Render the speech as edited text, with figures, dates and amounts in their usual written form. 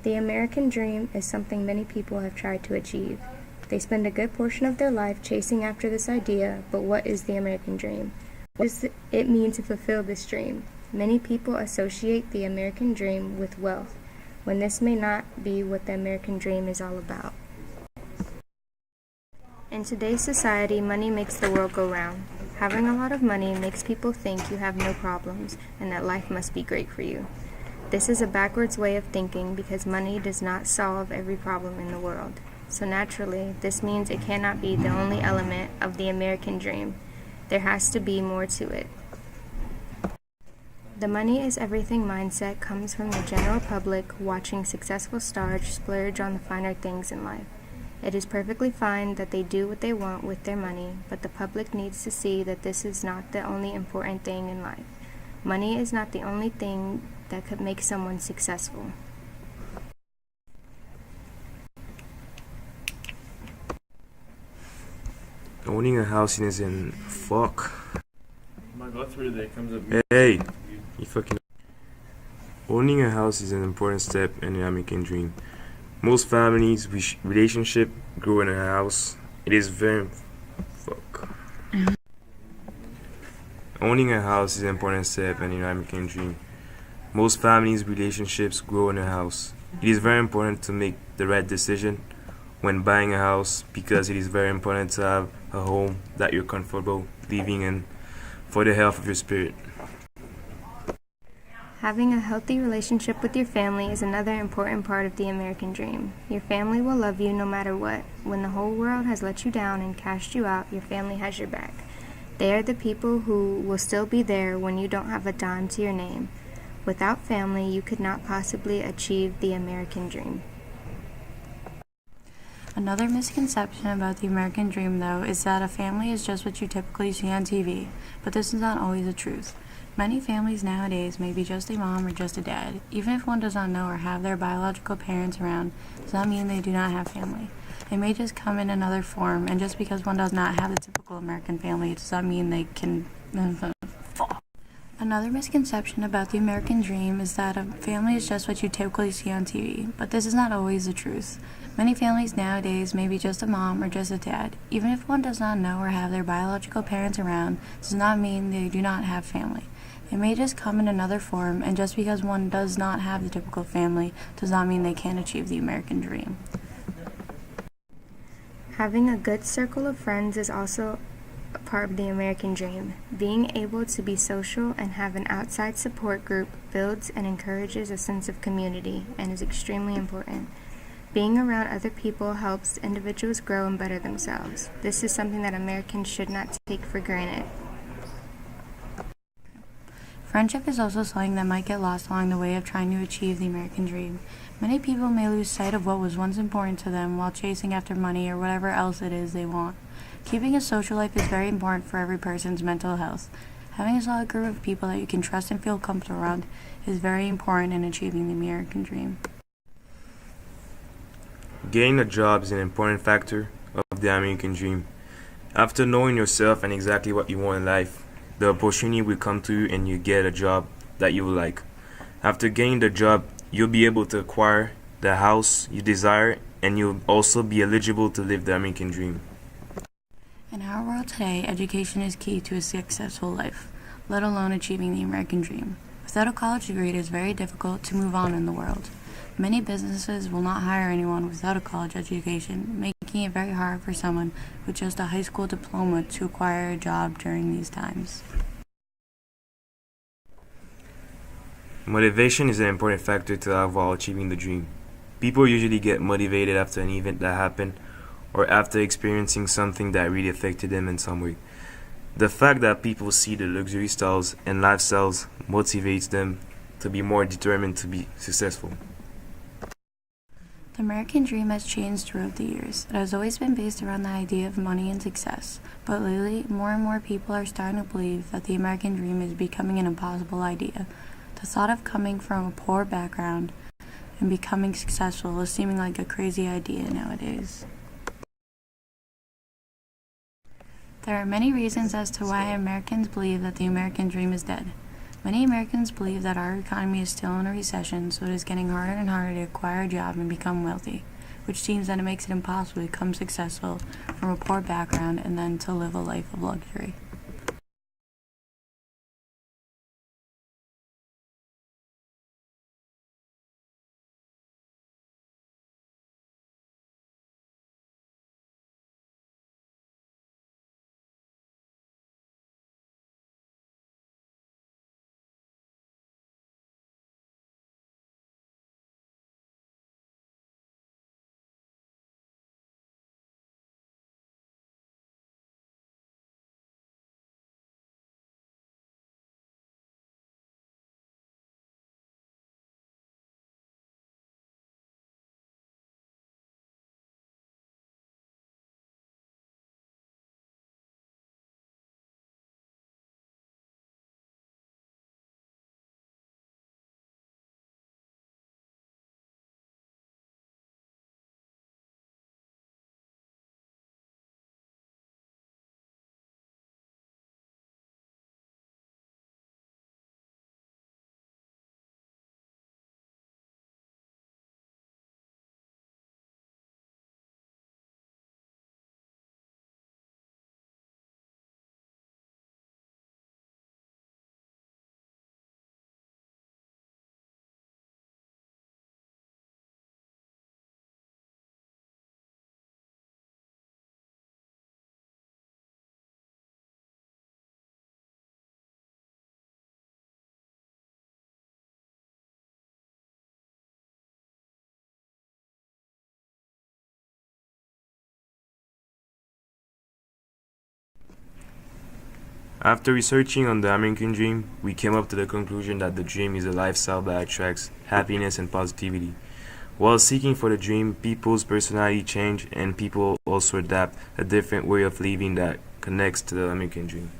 The American dream is something many people have tried to achieve. They spend a good portion of their life chasing after this idea, but what is the American dream? What does it mean to fulfill this dream? Many people associate the American dream with wealth, when this may not be what the American dream is all about. In today's society, money makes the world go round. Having a lot of money makes people think you have no problems and that life must be great for you. This is a backwards way of thinking because money does not solve every problem in the world. So naturally, this means it cannot be the only element of the American dream. There has to be more to it. The money is everything mindset comes from the general public watching successful stars splurge on the finer things in life. It is perfectly fine that they do what they want with their money, but the public needs to see that this is not the only important thing in life. Money is not the only thing that could make someone successful. Owning a house isn't fuck. My go through there comes up. Hey, you fucking. Owning a house is an important step in the American dream. Most families' relationship grow in a house. It is very fuck. Owning a house is an important step in the American dream. Most families' relationships grow in a house. It is very important to make the right decision when buying a house because it is very important to have a home that you're comfortable living in for the health of your spirit. Having a healthy relationship with your family is another important part of the American dream. Your family will love you no matter what. When the whole world has let you down and cashed you out, your family has your back. They are the people who will still be there when you don't have a dime to your name. Without family, you could not possibly achieve the American dream. Another misconception about the American dream, though, is that a family is just what you typically see on TV, but this is not always the truth. Many families nowadays may be just a mom or just a dad. Even if one does not know or have their biological parents around, does not mean they do not have family. They may just come in another form, and just because one does not have the typical American family, it does not mean they can fall. Another misconception about the American dream is that a family is just what you typically see on TV, but this is not always the truth. Many families nowadays may be just a mom or just a dad. Even if one does not know or have their biological parents around, does not mean they do not have family. It may just come in another form, and just because one does not have the typical family does not mean they can't achieve the American dream. Having a good circle of friends is also a part of the American dream. Being able to be social and have an outside support group builds and encourages a sense of community and is extremely important. Being around other people helps individuals grow and better themselves. This is something that Americans should not take for granted. Friendship is also something that might get lost along the way of trying to achieve the American dream. Many people may lose sight of what was once important to them while chasing after money or whatever else it is they want. Keeping a social life is very important for every person's mental health. Having a solid group of people that you can trust and feel comfortable around is very important in achieving the American dream. Getting a job is an important factor of the American dream. After knowing yourself and exactly what you want in life, the opportunity will come to you and you get a job that you will like. After getting the job, you'll be able to acquire the house you desire and you'll also be eligible to live the American dream. In our world today, education is key to a successful life, let alone achieving the American dream. Without a college degree, it is very difficult to move on in the world. Many businesses will not hire anyone without a college education, making it very hard for someone with just a high school diploma to acquire a job during these times. Motivation is an important factor to have while achieving the dream. People usually get motivated after an event that happened or after experiencing something that really affected them in some way. The fact that people see the luxury styles and lifestyles motivates them to be more determined to be successful. The American dream has changed throughout the years. It has always been based around the idea of money and success, but lately, more and more people are starting to believe that the American dream is becoming an impossible idea. The thought of coming from a poor background and becoming successful is seeming like a crazy idea nowadays. There are many reasons as to why Americans believe that the American dream is dead. Many Americans believe that our economy is still in a recession, so it is getting harder and harder to acquire a job and become wealthy, which seems that it makes it impossible to become successful from a poor background and then to live a life of luxury. After researching on the American dream, we came up to the conclusion that the dream is a lifestyle that attracts happiness and positivity. While seeking for the dream, people's personality change and people also adapt a different way of living that connects to the American dream.